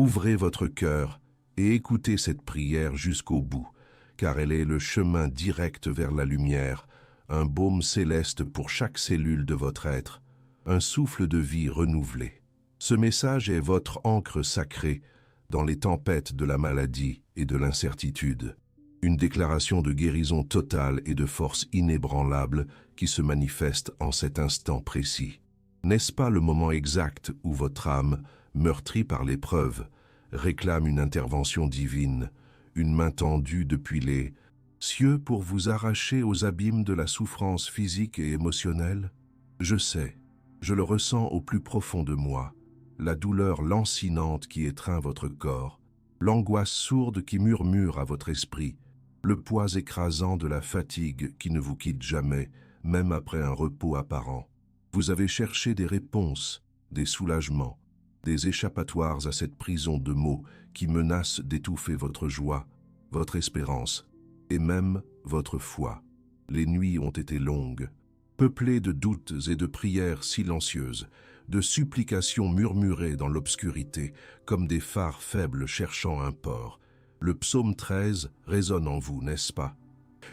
Ouvrez votre cœur et écoutez cette prière jusqu'au bout, car elle est le chemin direct vers la lumière, un baume céleste pour chaque cellule de votre être, un souffle de vie renouvelé. Ce message est votre ancre sacrée dans les tempêtes de la maladie et de l'incertitude. Une déclaration de guérison totale et de force inébranlable qui se manifeste en cet instant précis. N'est-ce pas le moment exact où votre âme, meurtrie par l'épreuve, réclame une intervention divine, une main tendue depuis les cieux pour vous arracher aux abîmes de la souffrance physique et émotionnelle? Je sais, je le ressens au plus profond de moi, la douleur lancinante qui étreint votre corps, l'angoisse sourde qui murmure à votre esprit, le poids écrasant de la fatigue qui ne vous quitte jamais, même après un repos apparent. Vous avez cherché des réponses, des soulagements, des échappatoires à cette prison de mots qui menace d'étouffer votre joie, votre espérance et même votre foi. Les nuits ont été longues, peuplées de doutes et de prières silencieuses, de supplications murmurées dans l'obscurité, comme des phares faibles cherchant un port. Le psaume 13 résonne en vous, n'est-ce pas?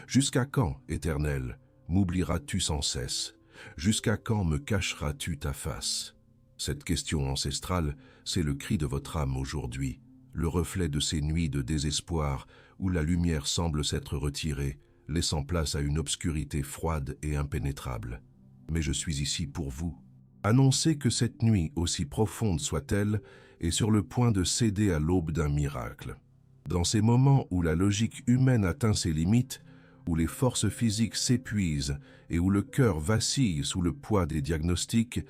Jusqu'à quand, Éternel, m'oublieras-tu sans cesse? Jusqu'à quand me cacheras-tu ta face? Cette question ancestrale, c'est le cri de votre âme aujourd'hui, le reflet de ces nuits de désespoir où la lumière semble s'être retirée, laissant place à une obscurité froide et impénétrable. Mais je suis ici pour vous. Annoncez que cette nuit, aussi profonde soit-elle, est sur le point de céder à l'aube d'un miracle. Dans ces moments où la logique humaine atteint ses limites, où les forces physiques s'épuisent et où le cœur vacille sous le poids des diagnostics,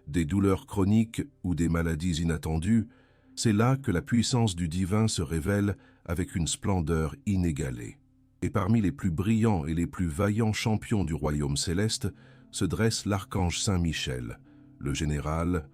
des douleurs chroniques ou des maladies inattendues, c'est là que la puissance du divin se révèle avec une splendeur inégalée. Et parmi les plus brillants et les plus vaillants champions du royaume céleste se dresse l'archange Saint Michel, le général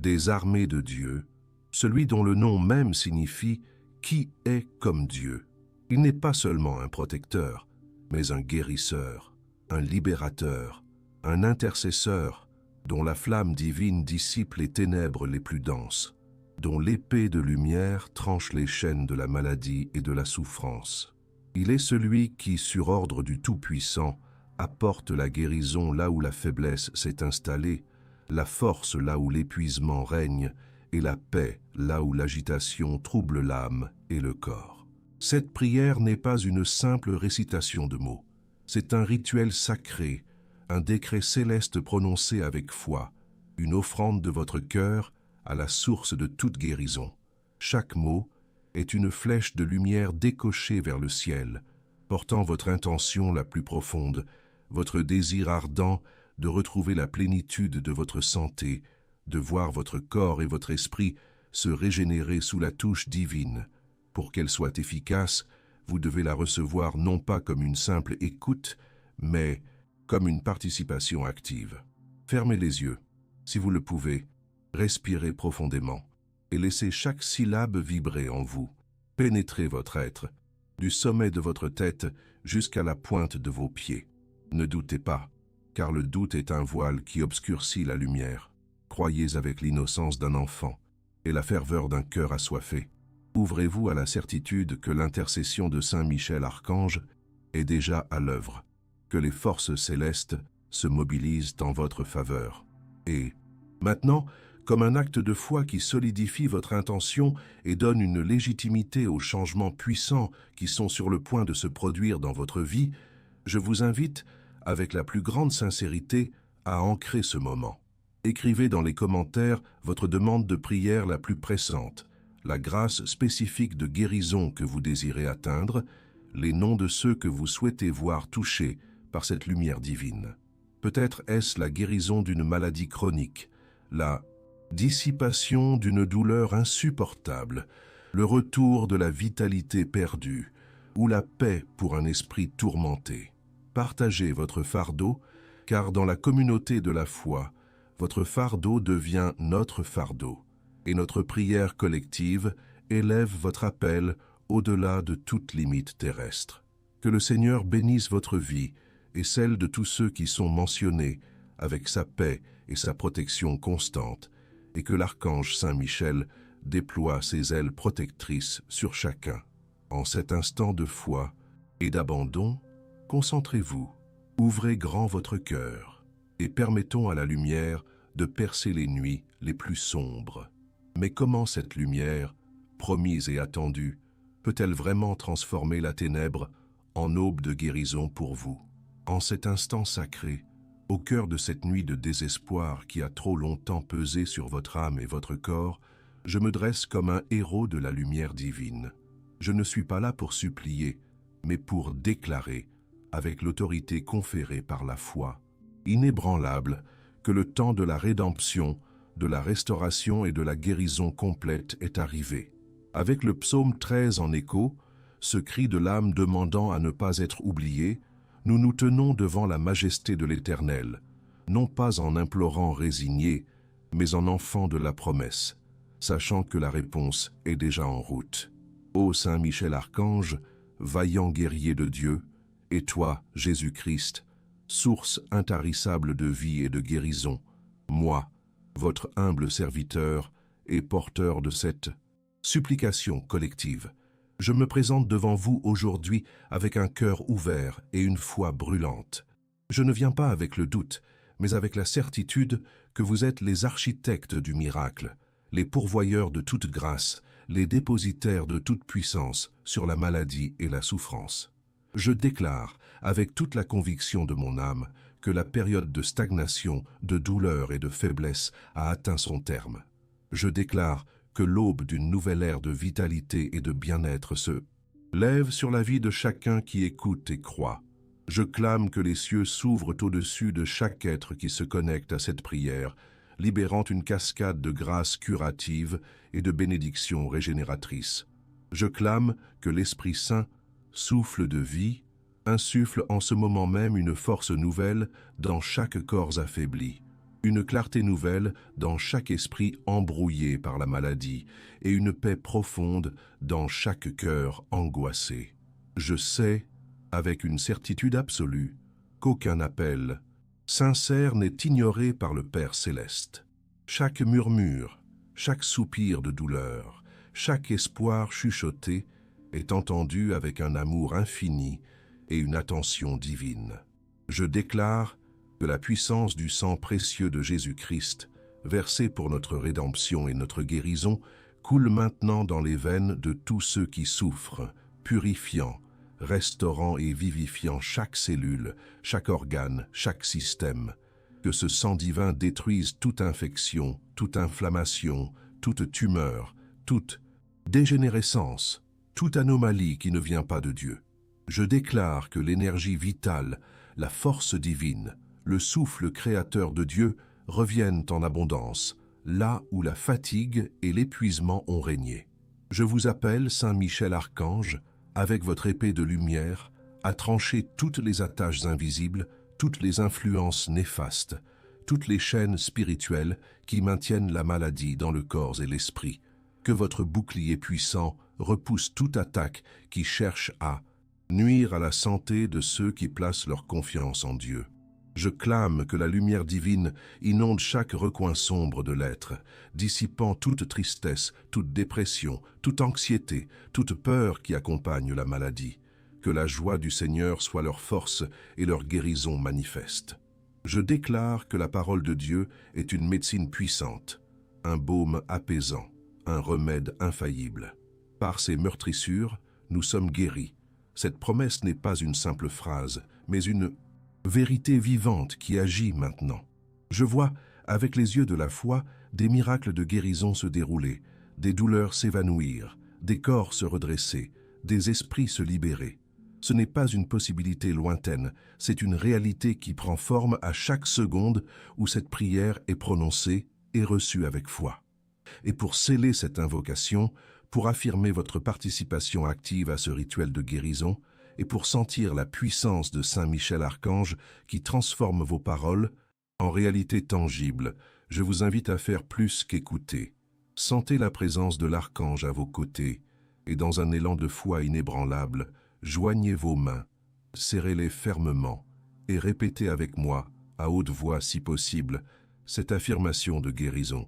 des armées de Dieu, celui dont le nom même signifie « qui est comme Dieu ». Il n'est pas seulement un protecteur, mais un guérisseur, un libérateur, un intercesseur, dont la flamme divine dissipe les ténèbres les plus denses, dont l'épée de lumière tranche les chaînes de la maladie et de la souffrance. Il est celui qui, sur ordre du Tout-Puissant, apporte la guérison là où la faiblesse s'est installée, la force là où l'épuisement règne, et la paix là où l'agitation trouble l'âme et le corps. Cette prière n'est pas une simple récitation de mots, c'est un rituel sacré, un décret céleste prononcé avec foi, une offrande de votre cœur à la source de toute guérison. Chaque mot est une flèche de lumière décochée vers le ciel, portant votre intention la plus profonde, votre désir ardent de retrouver la plénitude de votre santé, de voir votre corps et votre esprit se régénérer sous la touche divine. Pour qu'elle soit efficace, vous devez la recevoir non pas comme une simple écoute, mais comme une participation active. Fermez les yeux, si vous le pouvez, respirez profondément et laissez chaque syllabe vibrer en vous. Pénétrez votre être, du sommet de votre tête jusqu'à la pointe de vos pieds. Ne doutez pas, car le doute est un voile qui obscurcit la lumière. Croyez avec l'innocence d'un enfant et la ferveur d'un cœur assoiffé. Ouvrez-vous à la certitude que l'intercession de Saint Michel Archange est déjà à l'œuvre, que les forces célestes se mobilisent en votre faveur. Et maintenant, comme un acte de foi qui solidifie votre intention et donne une légitimité aux changements puissants qui sont sur le point de se produire dans votre vie, je vous invite, avec la plus grande sincérité, à ancrer ce moment. Écrivez dans les commentaires votre demande de prière la plus pressante, la grâce spécifique de guérison que vous désirez atteindre, les noms de ceux que vous souhaitez voir touchés par cette lumière divine. Peut-être est-ce la guérison d'une maladie chronique, la dissipation d'une douleur insupportable, le retour de la vitalité perdue ou la paix pour un esprit tourmenté. Partagez votre fardeau, car dans la communauté de la foi, votre fardeau devient notre fardeau, et notre prière collective élève votre appel au-delà de toute limite terrestre. Que le Seigneur bénisse votre vie et celle de tous ceux qui sont mentionnés avec sa paix et sa protection constante, et que l'archange Saint Michel déploie ses ailes protectrices sur chacun. En cet instant de foi et d'abandon, concentrez-vous, ouvrez grand votre cœur et permettons à la lumière de percer les nuits les plus sombres. Mais comment cette lumière, promise et attendue, peut-elle vraiment transformer la ténèbre en aube de guérison pour vous? En cet instant sacré, au cœur de cette nuit de désespoir qui a trop longtemps pesé sur votre âme et votre corps, je me dresse comme un héros de la lumière divine. Je ne suis pas là pour supplier, mais pour déclarer, avec l'autorité conférée par la foi, inébranlable, que le temps de la rédemption, de la restauration et de la guérison complète est arrivé. Avec le psaume 13 en écho, ce cri de l'âme demandant à ne pas être oublié, nous nous tenons devant la majesté de l'Éternel, non pas en implorant résigné, mais en enfant de la promesse, sachant que la réponse est déjà en route. Ô Saint Michel Archange, vaillant guerrier de Dieu, et toi, Jésus-Christ, source intarissable de vie et de guérison, moi, votre humble serviteur et porteur de cette supplication collective, je me présente devant vous aujourd'hui avec un cœur ouvert et une foi brûlante. Je ne viens pas avec le doute, mais avec la certitude que vous êtes les architectes du miracle, les pourvoyeurs de toute grâce, les dépositaires de toute puissance sur la maladie et la souffrance. Je déclare, avec toute la conviction de mon âme, que la période de stagnation, de douleur et de faiblesse a atteint son terme. Je déclare que l'aube d'une nouvelle ère de vitalité et de bien-être se lève sur la vie de chacun qui écoute et croit. Je clame que les cieux s'ouvrent au-dessus de chaque être qui se connecte à cette prière, libérant une cascade de grâces curatives et de bénédictions régénératrices. Je clame que l'Esprit Saint, souffle de vie, insuffle en ce moment même une force nouvelle dans chaque corps affaibli, une clarté nouvelle dans chaque esprit embrouillé par la maladie et une paix profonde dans chaque cœur angoissé. Je sais, avec une certitude absolue, qu'aucun appel sincère n'est ignoré par le Père céleste. Chaque murmure, chaque soupir de douleur, chaque espoir chuchoté est entendu avec un amour infini et une attention divine. Je déclare que la puissance du sang précieux de Jésus-Christ, versé pour notre rédemption et notre guérison, coule maintenant dans les veines de tous ceux qui souffrent, purifiant, restaurant et vivifiant chaque cellule, chaque organe, chaque système. Que ce sang divin détruise toute infection, toute inflammation, toute tumeur, toute dégénérescence, toute anomalie qui ne vient pas de Dieu. Je déclare que l'énergie vitale, la force divine, le souffle créateur de Dieu reviennent en abondance, là où la fatigue et l'épuisement ont régné. Je vous appelle, Saint Michel Archange, avec votre épée de lumière, à trancher toutes les attaches invisibles, toutes les influences néfastes, toutes les chaînes spirituelles qui maintiennent la maladie dans le corps et l'esprit. Que votre bouclier puissant repousse toute attaque qui cherche à nuire à la santé de ceux qui placent leur confiance en Dieu. Je clame que la lumière divine inonde chaque recoin sombre de l'être, dissipant toute tristesse, toute dépression, toute anxiété, toute peur qui accompagne la maladie. Que la joie du Seigneur soit leur force et leur guérison manifeste. Je déclare que la parole de Dieu est une médecine puissante, un baume apaisant, un remède infaillible. Par ses meurtrissures, nous sommes guéris. Cette promesse n'est pas une simple phrase, mais une vérité vivante qui agit maintenant. Je vois, avec les yeux de la foi, des miracles de guérison se dérouler, des douleurs s'évanouir, des corps se redresser, des esprits se libérer. Ce n'est pas une possibilité lointaine, c'est une réalité qui prend forme à chaque seconde où cette prière est prononcée et reçue avec foi. Et pour sceller cette invocation, pour affirmer votre participation active à ce rituel de guérison, et pour sentir la puissance de Saint Michel Archange qui transforme vos paroles en réalité tangible, je vous invite à faire plus qu'écouter. Sentez la présence de l'Archange à vos côtés, et dans un élan de foi inébranlable, joignez vos mains, serrez-les fermement, et répétez avec moi, à haute voix si possible, cette affirmation de guérison.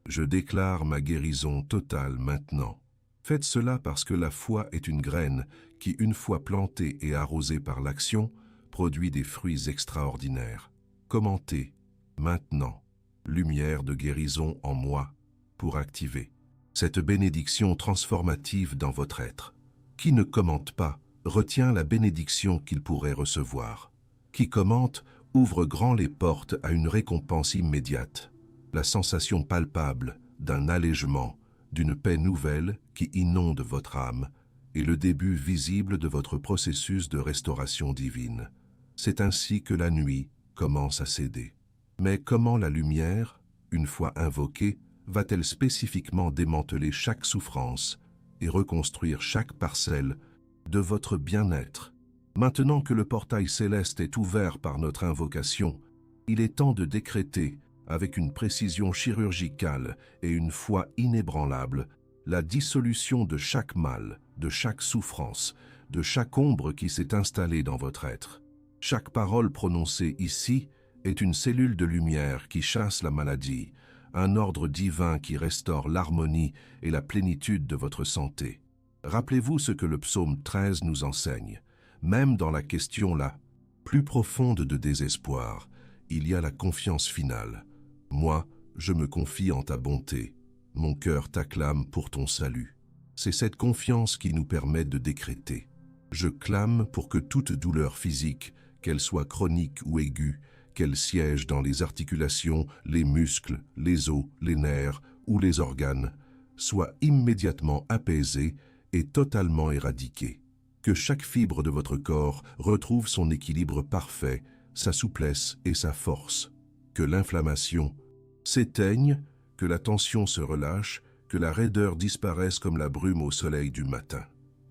Je déclare ma guérison totale maintenant. Faites cela parce que la foi est une graine qui, une fois plantée et arrosée par l'action, produit des fruits extraordinaires. Commentez, maintenant, lumière de guérison en moi, pour activer cette bénédiction transformative dans votre être. Qui ne commente pas retient la bénédiction qu'il pourrait recevoir. Qui commente ouvre grand les portes à une récompense immédiate. La sensation palpable d'un allègement, d'une paix nouvelle qui inonde votre âme est le début visible de votre processus de restauration divine. C'est ainsi que la nuit commence à céder. Mais comment la lumière, une fois invoquée, va-t-elle spécifiquement démanteler chaque souffrance et reconstruire chaque parcelle de votre bien-être? Maintenant que le portail céleste est ouvert par notre invocation, il est temps de décréter, avec une précision chirurgicale et une foi inébranlable, la dissolution de chaque mal, de chaque souffrance, de chaque ombre qui s'est installée dans votre être. Chaque parole prononcée ici est une cellule de lumière qui chasse la maladie, un ordre divin qui restaure l'harmonie et la plénitude de votre santé. Rappelez-vous ce que le psaume 13 nous enseigne. Même dans la question la plus profonde de désespoir, il y a la confiance finale. Moi, je me confie en ta bonté. Mon cœur t'acclame pour ton salut. C'est cette confiance qui nous permet de décréter. Je clame pour que toute douleur physique, qu'elle soit chronique ou aiguë, qu'elle siège dans les articulations, les muscles, les os, les nerfs ou les organes, soit immédiatement apaisée et totalement éradiquée. Que chaque fibre de votre corps retrouve son équilibre parfait, sa souplesse et sa force. Que l'inflammation s'éteigne, que la tension se relâche, que la raideur disparaisse comme la brume au soleil du matin.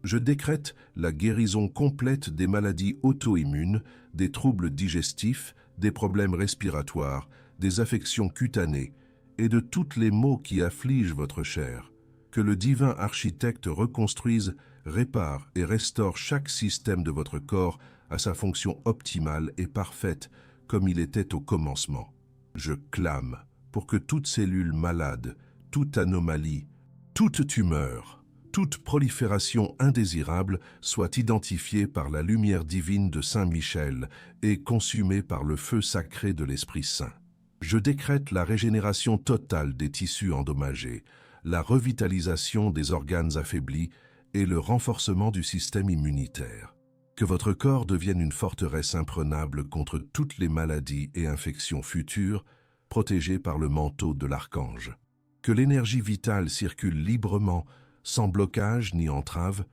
Je décrète la guérison complète des maladies auto-immunes, des troubles digestifs, des problèmes respiratoires, des affections cutanées et de tous les maux qui affligent votre chair. Que le divin architecte reconstruise, répare et restaure chaque système de votre corps à sa fonction optimale et parfaite comme il était au commencement. Je clame pour que toute cellule malade, toute anomalie, toute tumeur, toute prolifération indésirable soit identifiée par la lumière divine de Saint Michel et consumée par le feu sacré de l'Esprit Saint. Je décrète la régénération totale des tissus endommagés, la revitalisation des organes affaiblis et le renforcement du système immunitaire. Que votre corps devienne une forteresse imprenable contre toutes les maladies et infections futures, protégée par le manteau de l'archange. Que l'énergie vitale circule librement, sans blocage ni entrave,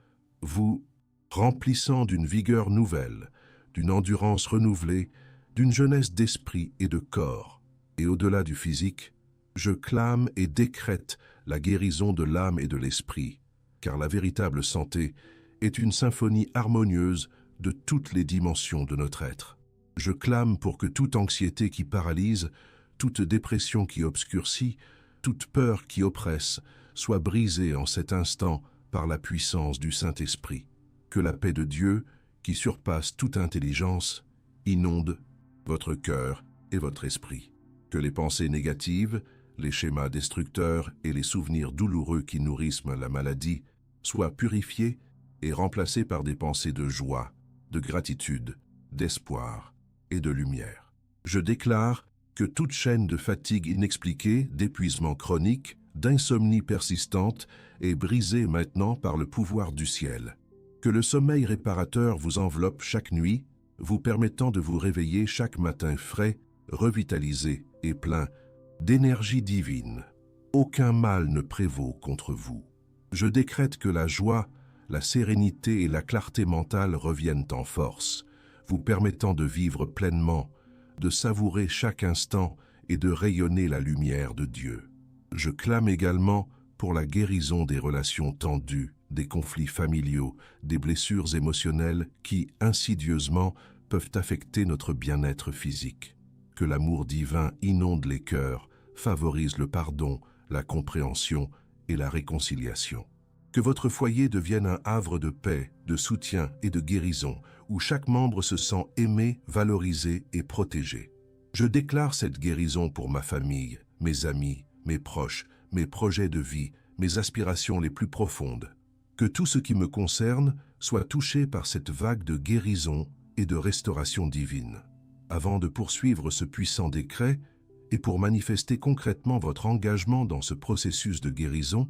vous remplissant d'une vigueur nouvelle, d'une endurance renouvelée, d'une jeunesse d'esprit et de corps. Et au-delà du physique, je clame et décrète la guérison de l'âme et de l'esprit, car la véritable santé est une symphonie harmonieuse de toutes les dimensions de notre être. Je clame pour que toute anxiété qui paralyse, toute dépression qui obscurcit, toute peur qui oppresse, soit brisée en cet instant par la puissance du Saint-Esprit. Que la paix de Dieu, qui surpasse toute intelligence, inonde votre cœur et votre esprit. Que les pensées négatives, les schémas destructeurs et les souvenirs douloureux qui nourrissent la maladie soient purifiés et remplacés par des pensées de joie, de gratitude, d'espoir et de lumière. Je déclare que toute chaîne de fatigue inexpliquée, d'épuisement chronique, d'insomnie persistante est brisée maintenant par le pouvoir du ciel. Que le sommeil réparateur vous enveloppe chaque nuit, vous permettant de vous réveiller chaque matin frais, revitalisé et plein d'énergie divine. Aucun mal ne prévaut contre vous. Je décrète que la joie, la sérénité et la clarté mentale reviennent en force, vous permettant de vivre pleinement, de savourer chaque instant et de rayonner la lumière de Dieu. Je clame également pour la guérison des relations tendues, des conflits familiaux, des blessures émotionnelles qui, insidieusement, peuvent affecter notre bien-être physique. Que l'amour divin inonde les cœurs, favorise le pardon, la compréhension et la réconciliation. Que votre foyer devienne un havre de paix, de soutien et de guérison, où chaque membre se sent aimé, valorisé et protégé. Je déclare cette guérison pour ma famille, mes amis, mes proches, mes projets de vie, mes aspirations les plus profondes. Que tout ce qui me concerne soit touché par cette vague de guérison et de restauration divine. Avant de poursuivre ce puissant décret, et pour manifester concrètement votre engagement dans ce processus de guérison,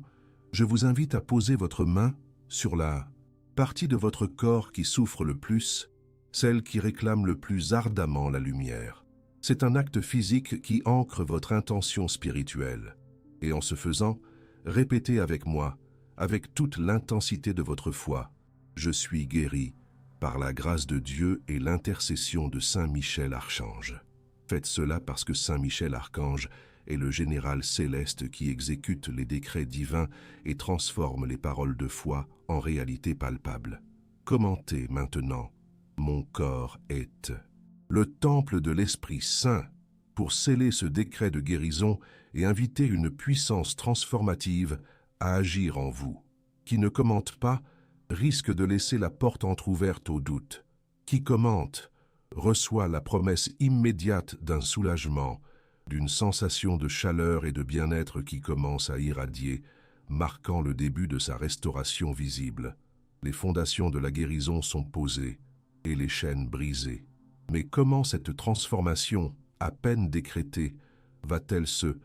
je vous invite à poser votre main sur la partie de votre corps qui souffre le plus, celle qui réclame le plus ardemment la lumière. C'est un acte physique qui ancre votre intention spirituelle. Et en ce faisant, répétez avec moi, avec toute l'intensité de votre foi, « Je suis guéri par la grâce de Dieu et l'intercession de Saint Michel Archange ». Faites cela parce que Saint Michel Archange est le général céleste qui exécute les décrets divins et transforme les paroles de foi en réalité palpable. Commentez maintenant, mon corps est le temple de l'Esprit Saint pour sceller ce décret de guérison et inviter une puissance transformative à agir en vous. Qui ne commente pas risque de laisser la porte entr'ouverte au doute. Qui commente reçoit la promesse immédiate d'un soulagement, d'une sensation de chaleur et de bien-être qui commence à irradier, marquant le début de sa restauration visible. Les fondations de la guérison sont posées et les chaînes brisées. Mais comment cette transformation, à peine décrétée, va-t-elle se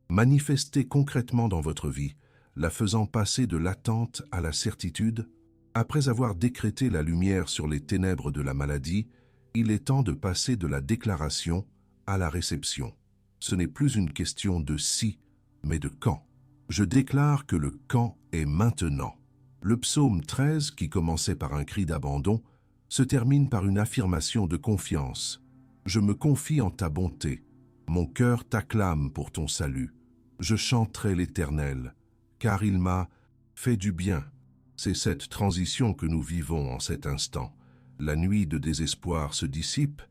manifester concrètement dans votre vie, la faisant passer de l'attente à la certitude? Après avoir décrété la lumière sur les ténèbres de la maladie, il est temps de passer de la déclaration à la réception. Ce n'est plus une question de si, mais de quand. Je déclare que le quand est maintenant. Le psaume 13, qui commençait par un cri d'abandon, se termine par une affirmation de confiance. Je me confie en ta bonté. Mon cœur t'acclame pour ton salut. Je chanterai l'Éternel, car il m'a fait du bien. C'est cette transition que nous vivons en cet instant. La nuit de désespoir se dissipe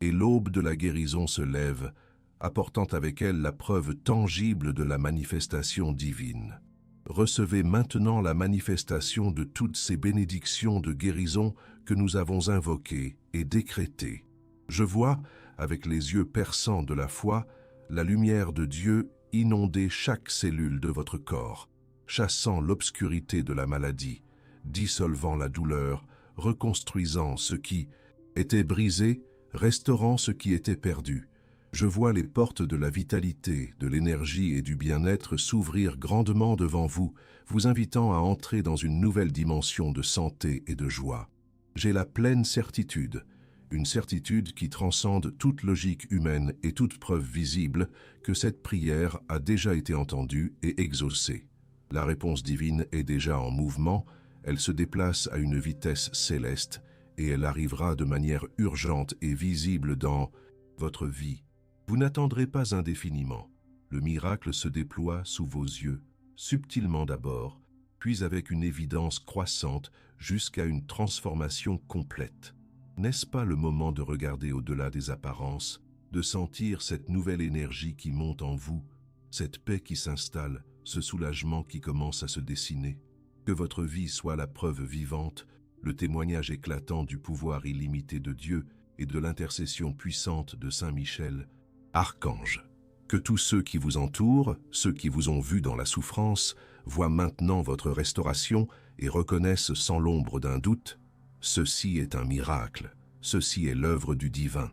et l'aube de la guérison se lève, apportant avec elle la preuve tangible de la manifestation divine. Recevez maintenant la manifestation de toutes ces bénédictions de guérison que nous avons invoquées et décrétées. Je vois, avec les yeux perçants de la foi, la lumière de Dieu inonder chaque cellule de votre corps, chassant l'obscurité de la maladie, dissolvant la douleur, reconstruisant ce qui était brisé, restaurant ce qui était perdu. Je vois les portes de la vitalité, de l'énergie et du bien-être s'ouvrir grandement devant vous, vous invitant à entrer dans une nouvelle dimension de santé et de joie. J'ai la pleine certitude, une certitude qui transcende toute logique humaine et toute preuve visible, que cette prière a déjà été entendue et exaucée. La réponse divine est déjà en mouvement, elle se déplace à une vitesse céleste et elle arrivera de manière urgente et visible dans votre vie. Vous n'attendrez pas indéfiniment. Le miracle se déploie sous vos yeux, subtilement d'abord, puis avec une évidence croissante jusqu'à une transformation complète. N'est-ce pas le moment de regarder au-delà des apparences, de sentir cette nouvelle énergie qui monte en vous, cette paix qui s'installe, ce soulagement qui commence à se dessiner? Que votre vie soit la preuve vivante, le témoignage éclatant du pouvoir illimité de Dieu et de l'intercession puissante de Saint Michel, Archange. Que tous ceux qui vous entourent, ceux qui vous ont vu dans la souffrance, voient maintenant votre restauration et reconnaissent sans l'ombre d'un doute, ceci est un miracle, ceci est l'œuvre du divin.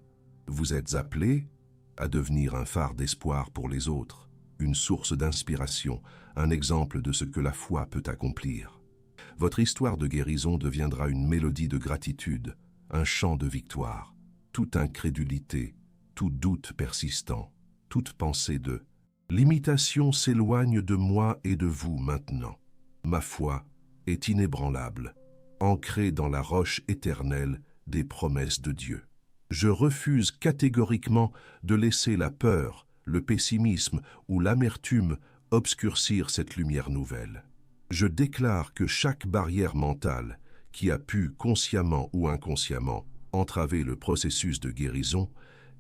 Vous êtes appelés à devenir un phare d'espoir pour les autres, une source d'inspiration, un exemple de ce que la foi peut accomplir. Votre histoire de guérison deviendra une mélodie de gratitude, un chant de victoire. Toute incrédulité, tout doute persistant, toute pensée de « l'imitation s'éloigne de moi et de vous maintenant. Ma foi est inébranlable, ancrée dans la roche éternelle des promesses de Dieu. Je refuse catégoriquement de laisser la peur, le pessimisme ou l'amertume obscurcir cette lumière nouvelle. Je déclare que chaque barrière mentale qui a pu, consciemment ou inconsciemment, entraver le processus de guérison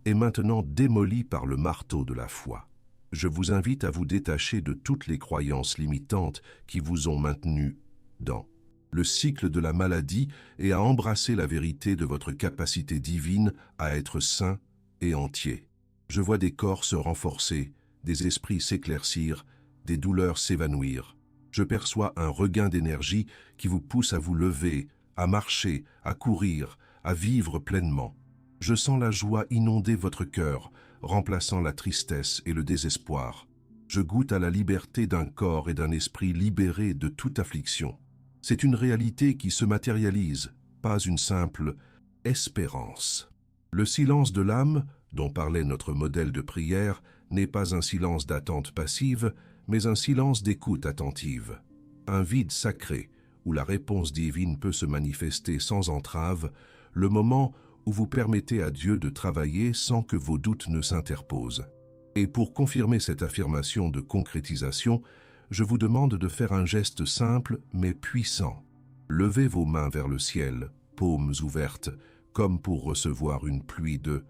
est maintenant démolie par le marteau de la foi. Je vous invite à vous détacher de toutes les croyances limitantes qui vous ont maintenu dans le cycle de la maladie et à embrasser la vérité de votre capacité divine à être sain et entier. Je vois des corps se renforcer, des esprits s'éclaircir, des douleurs s'évanouir. Je perçois un regain d'énergie qui vous pousse à vous lever, à marcher, à courir, à vivre pleinement. Je sens la joie inonder votre cœur, remplaçant la tristesse et le désespoir. Je goûte à la liberté d'un corps et d'un esprit libérés de toute affliction. C'est une réalité qui se matérialise, pas une simple espérance. Le silence de l'âme, dont parlait notre modèle de prière, n'est pas un silence d'attente passive, mais un silence d'écoute attentive. Un vide sacré, où la réponse divine peut se manifester sans entrave, le moment où vous permettez à Dieu de travailler sans que vos doutes ne s'interposent. Et pour confirmer cette affirmation de concrétisation, je vous demande de faire un geste simple mais puissant. Levez vos mains vers le ciel, paumes ouvertes, comme pour recevoir une pluie de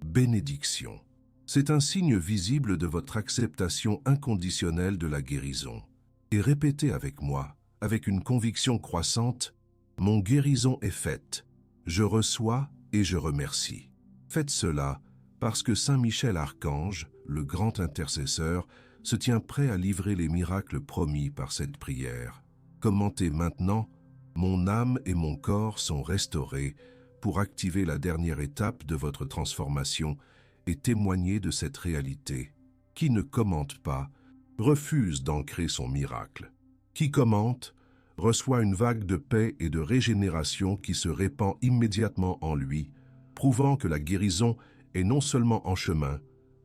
bénédiction. C'est un signe visible de votre acceptation inconditionnelle de la guérison. Et répétez avec moi, avec une conviction croissante, « Mon guérison est faite. Je reçois et je remercie. » Faites cela parce que Saint Michel Archange, le grand intercesseur, se tient prêt à livrer les miracles promis par cette prière. Commentez maintenant, « Mon âme et mon corps sont restaurés » pour activer la dernière étape de votre transformation et témoigner de cette réalité. Qui ne commente pas, refuse d'ancrer son miracle. Qui commente, reçoit une vague de paix et de régénération qui se répand immédiatement en lui, prouvant que la guérison est non seulement en chemin,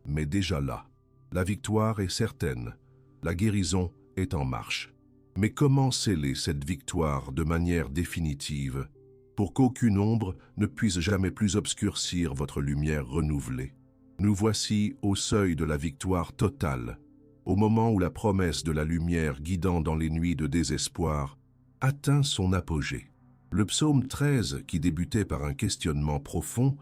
mais déjà là. La victoire est certaine, la guérison est en marche. Mais comment sceller cette victoire de manière définitive pour qu'aucune ombre ne puisse jamais plus obscurcir votre lumière renouvelée? Nous voici au seuil de la victoire totale, au moment où la promesse de la lumière guidant dans les nuits de désespoir atteint son apogée. Le psaume 13, qui débutait par un questionnement profond,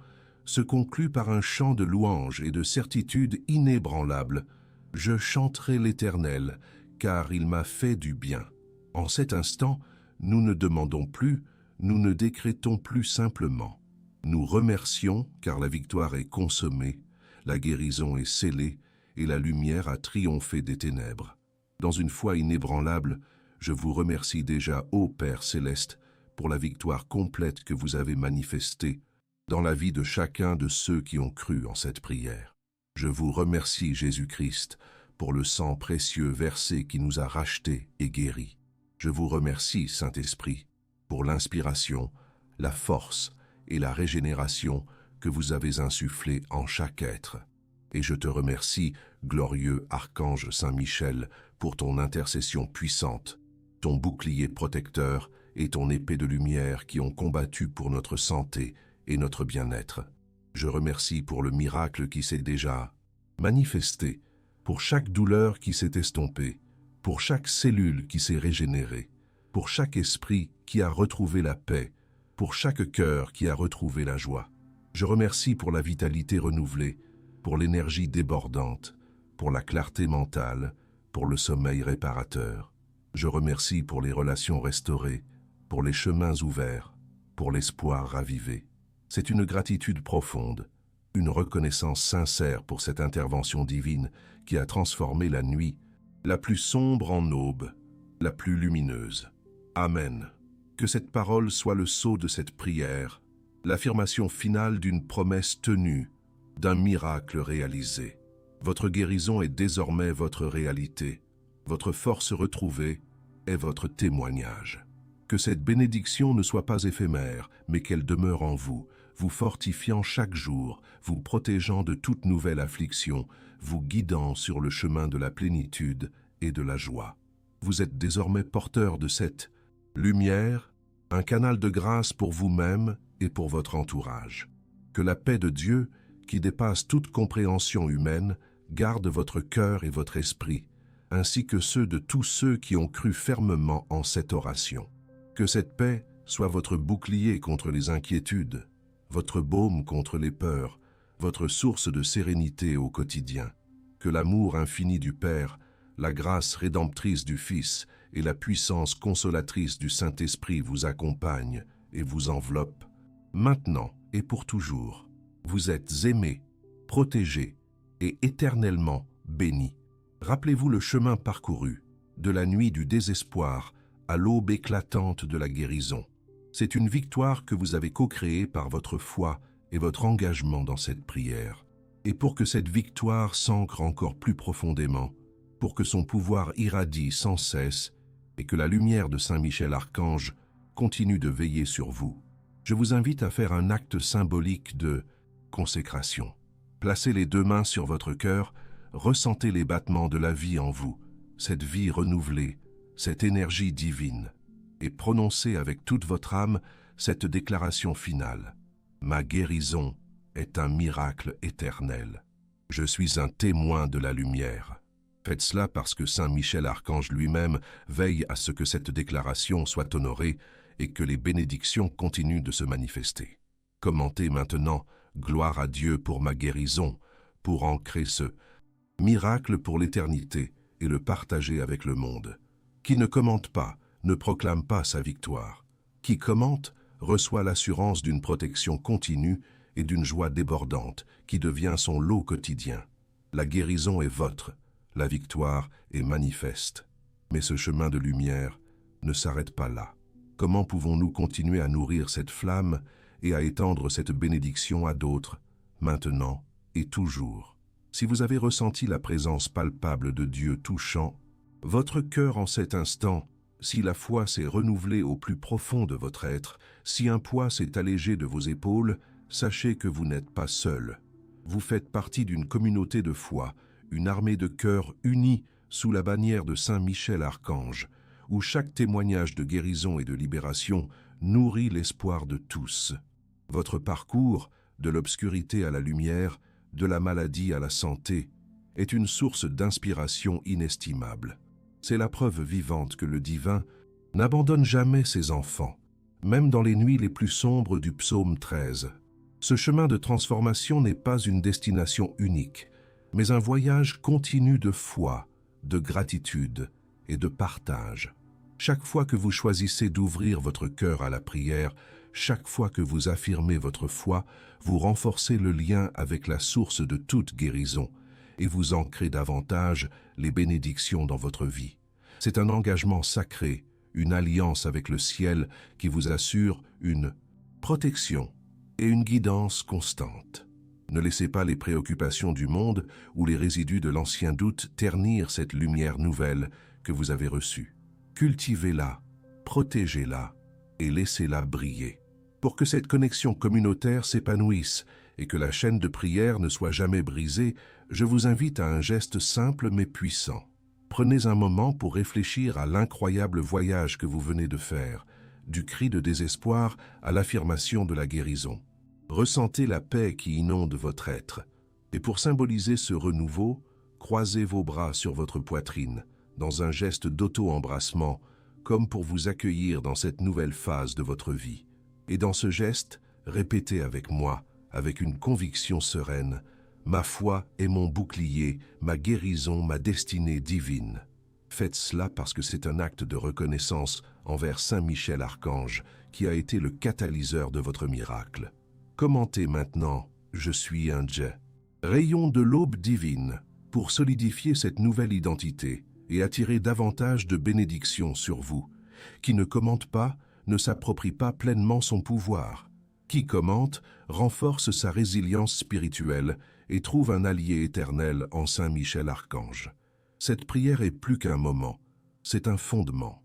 se conclut par un chant de louange et de certitude inébranlable. « Je chanterai l'Éternel, car il m'a fait du bien. » En cet instant, nous ne demandons plus, nous ne décrétons plus simplement. Nous remercions, car la victoire est consommée, la guérison est scellée et la lumière a triomphé des ténèbres. Dans une foi inébranlable, je vous remercie déjà, ô Père céleste, pour la victoire complète que vous avez manifestée dans la vie de chacun de ceux qui ont cru en cette prière. Je vous remercie, Jésus-Christ, pour le sang précieux versé qui nous a rachetés et guéris. Je vous remercie, Saint-Esprit, pour l'inspiration, la force et la régénération que vous avez insufflées en chaque être. Et je te remercie, glorieux Archange Saint-Michel, pour ton intercession puissante, ton bouclier protecteur et ton épée de lumière qui ont combattu pour notre santé et notre bien-être. Je remercie pour le miracle qui s'est déjà manifesté, pour chaque douleur qui s'est estompée, pour chaque cellule qui s'est régénérée, pour chaque esprit qui a retrouvé la paix, pour chaque cœur qui a retrouvé la joie. Je remercie pour la vitalité renouvelée, pour l'énergie débordante, pour la clarté mentale, pour le sommeil réparateur. Je remercie pour les relations restaurées, pour les chemins ouverts, pour l'espoir ravivé. C'est une gratitude profonde, une reconnaissance sincère pour cette intervention divine qui a transformé la nuit, la plus sombre en aube, la plus lumineuse. Amen. Que cette parole soit le sceau de cette prière, l'affirmation finale d'une promesse tenue, d'un miracle réalisé. Votre guérison est désormais votre réalité, votre force retrouvée est votre témoignage. Que cette bénédiction ne soit pas éphémère, mais qu'elle demeure en vous, vous fortifiant chaque jour, vous protégeant de toute nouvelle affliction, vous guidant sur le chemin de la plénitude et de la joie. Vous êtes désormais porteur de cette lumière, un canal de grâce pour vous-même et pour votre entourage. Que la paix de Dieu, qui dépasse toute compréhension humaine, garde votre cœur et votre esprit, ainsi que ceux de tous ceux qui ont cru fermement en cette oration. Que cette paix soit votre bouclier contre les inquiétudes, votre baume contre les peurs, votre source de sérénité au quotidien. Que l'amour infini du Père, la grâce rédemptrice du Fils et la puissance consolatrice du Saint-Esprit vous accompagnent et vous enveloppent, maintenant et pour toujours. Vous êtes aimés, protégés et éternellement bénis. Rappelez-vous le chemin parcouru, de la nuit du désespoir à l'aube éclatante de la guérison. C'est une victoire que vous avez co-créée par votre foi et votre engagement dans cette prière. Et pour que cette victoire s'ancre encore plus profondément, pour que son pouvoir irradie sans cesse et que la lumière de Saint Michel Archange continue de veiller sur vous, je vous invite à faire un acte symbolique de consécration. Placez les deux mains sur votre cœur, ressentez les battements de la vie en vous, cette vie renouvelée, cette énergie divine, et prononcez avec toute votre âme cette déclaration finale. Ma guérison est un miracle éternel. Je suis un témoin de la lumière. Faites cela parce que Saint Michel Archange lui-même veille à ce que cette déclaration soit honorée et que les bénédictions continuent de se manifester. Commentez maintenant « Gloire à Dieu pour ma guérison » pour ancrer ce miracle pour l'éternité et le partager avec le monde. Qui ne commente pas, ne proclame pas sa victoire. Qui commente, reçoit l'assurance d'une protection continue et d'une joie débordante qui devient son lot quotidien. La guérison est votre, la victoire est manifeste. Mais ce chemin de lumière ne s'arrête pas là. Comment pouvons-nous continuer à nourrir cette flamme et à étendre cette bénédiction à d'autres, maintenant et toujours? Si vous avez ressenti la présence palpable de Dieu touchant votre cœur en cet instant, si la foi s'est renouvelée au plus profond de votre être, si un poids s'est allégé de vos épaules, sachez que vous n'êtes pas seul. Vous faites partie d'une communauté de foi, une armée de cœurs unis sous la bannière de Saint Michel Archange, où chaque témoignage de guérison et de libération nourrit l'espoir de tous. Votre parcours, de l'obscurité à la lumière, de la maladie à la santé, est une source d'inspiration inestimable. C'est la preuve vivante que le divin n'abandonne jamais ses enfants, même dans les nuits les plus sombres du psaume 13. Ce chemin de transformation n'est pas une destination unique, mais un voyage continu de foi, de gratitude et de partage. Chaque fois que vous choisissez d'ouvrir votre cœur à la prière, chaque fois que vous affirmez votre foi, vous renforcez le lien avec la source de toute guérison et vous ancrez davantage les bénédictions dans votre vie. C'est un engagement sacré, une alliance avec le ciel qui vous assure une protection et une guidance constante. Ne laissez pas les préoccupations du monde ou les résidus de l'ancien doute ternir cette lumière nouvelle que vous avez reçue. Cultivez-la, protégez-la et laissez-la briller. Pour que cette connexion communautaire s'épanouisse et que la chaîne de prière ne soit jamais brisée, je vous invite à un geste simple mais puissant. Prenez un moment pour réfléchir à l'incroyable voyage que vous venez de faire, du cri de désespoir à l'affirmation de la guérison. Ressentez la paix qui inonde votre être. Et pour symboliser ce renouveau, croisez vos bras sur votre poitrine, dans un geste d'auto-embrassement, comme pour vous accueillir dans cette nouvelle phase de votre vie. Et dans ce geste, répétez avec moi, avec une conviction sereine, « Ma foi est mon bouclier, ma guérison, ma destinée divine ». Faites cela parce que c'est un acte de reconnaissance envers Saint Michel Archange qui a été le catalyseur de votre miracle. Commentez maintenant « Je suis un Dieu ». Rayon de l'aube divine pour solidifier cette nouvelle identité et attirer davantage de bénédictions sur vous. Qui ne commente pas, ne s'approprie pas pleinement son pouvoir. Qui commente, renforce sa résilience spirituelle et trouve un allié éternel en Saint Michel Archange. Cette prière est plus qu'un moment, c'est un fondement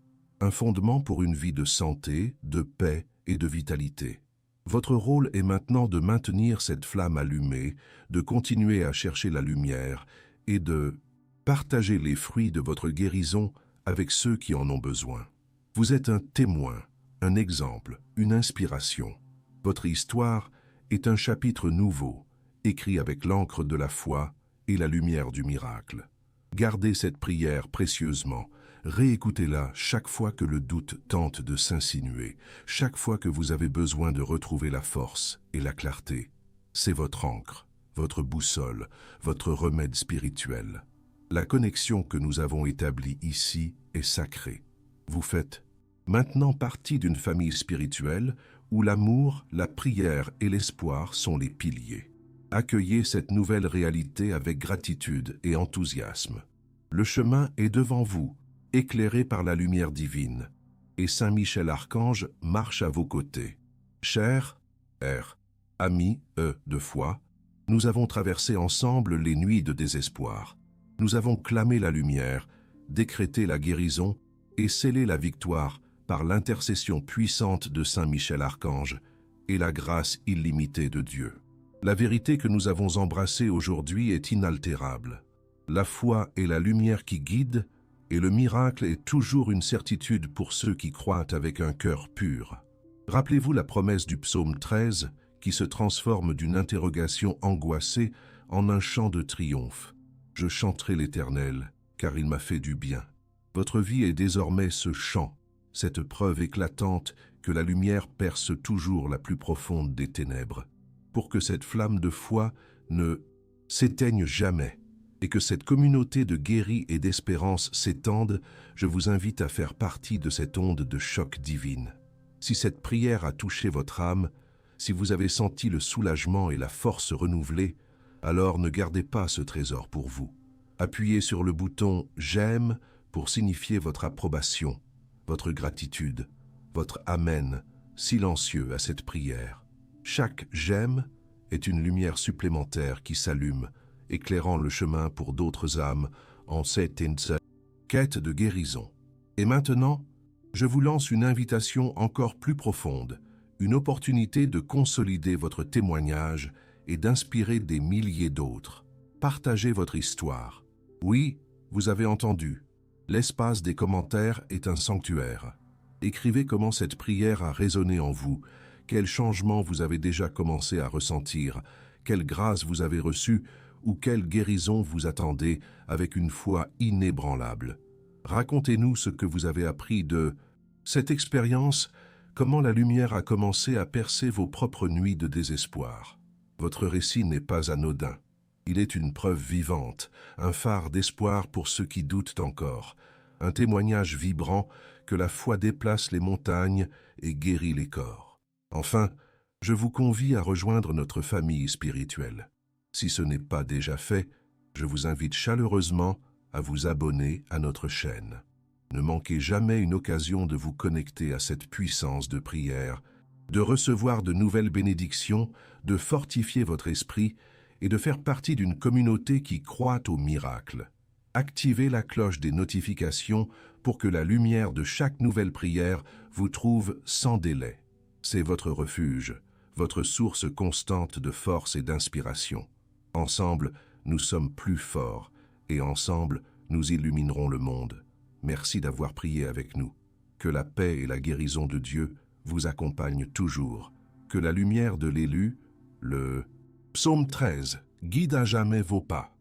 pour une vie de santé, de paix et de vitalité. Votre rôle est maintenant de maintenir cette flamme allumée, de continuer à chercher la lumière et de partager les fruits de votre guérison avec ceux qui en ont besoin. Vous êtes un témoin, un exemple, une inspiration. Votre histoire est un chapitre nouveau, écrit avec l'encre de la foi et la lumière du miracle. Gardez cette prière précieusement, réécoutez-la chaque fois que le doute tente de s'insinuer, chaque fois que vous avez besoin de retrouver la force et la clarté. C'est votre encre, votre boussole, votre remède spirituel. La connexion que nous avons établie ici est sacrée. Vous faites maintenant partie d'une famille spirituelle où l'amour, la prière et l'espoir sont les piliers. Accueillez cette nouvelle réalité avec gratitude et enthousiasme. Le chemin est devant vous, éclairé par la lumière divine, et Saint Michel Archange marche à vos côtés. Chers amis de foi, nous avons traversé ensemble les nuits de désespoir. Nous avons clamé la lumière, décrété la guérison et scellé la victoire par l'intercession puissante de Saint Michel Archange et la grâce illimitée de Dieu. La vérité que nous avons embrassée aujourd'hui est inaltérable. La foi est la lumière qui guide, et le miracle est toujours une certitude pour ceux qui croient avec un cœur pur. Rappelez-vous la promesse du psaume 13 qui se transforme d'une interrogation angoissée en un chant de triomphe. « Je chanterai l'Éternel, car il m'a fait du bien. » Votre vie est désormais ce chant, cette preuve éclatante que la lumière perce toujours la plus profonde des ténèbres. Pour que cette flamme de foi ne s'éteigne jamais et que cette communauté de guéris et d'espérance s'étende, je vous invite à faire partie de cette onde de choc divine. Si cette prière a touché votre âme, si vous avez senti le soulagement et la force renouvelée, alors ne gardez pas ce trésor pour vous. Appuyez sur le bouton « J'aime » pour signifier votre approbation, votre gratitude, votre Amen silencieux à cette prière. Chaque « J'aime » est une lumière supplémentaire qui s'allume, éclairant le chemin pour d'autres âmes en cette quête de guérison. Et maintenant, je vous lance une invitation encore plus profonde, une opportunité de consolider votre témoignage et d'inspirer des milliers d'autres. Partagez votre histoire. Oui, vous avez entendu. L'espace des commentaires est un sanctuaire. Écrivez comment cette prière a résonné en vous, quel changement vous avez déjà commencé à ressentir, quelle grâce vous avez reçue ou quelle guérison vous attendez avec une foi inébranlable. Racontez-nous ce que vous avez appris de cette expérience, comment la lumière a commencé à percer vos propres nuits de désespoir. Votre récit n'est pas anodin. Il est une preuve vivante, un phare d'espoir pour ceux qui doutent encore, un témoignage vibrant que la foi déplace les montagnes et guérit les corps. Enfin, je vous convie à rejoindre notre famille spirituelle. Si ce n'est pas déjà fait, je vous invite chaleureusement à vous abonner à notre chaîne. Ne manquez jamais une occasion de vous connecter à cette puissance de prière, de recevoir de nouvelles bénédictions, de fortifier votre esprit et de faire partie d'une communauté qui croit au miracle. Activez la cloche des notifications pour que la lumière de chaque nouvelle prière vous trouve sans délai. C'est votre refuge, votre source constante de force et d'inspiration. Ensemble, nous sommes plus forts et ensemble, nous illuminerons le monde. Merci d'avoir prié avec nous. Que la paix et la guérison de Dieu vous accompagnent toujours. Que la lumière de l'élu, le Psaume 13, guide à jamais vos pas.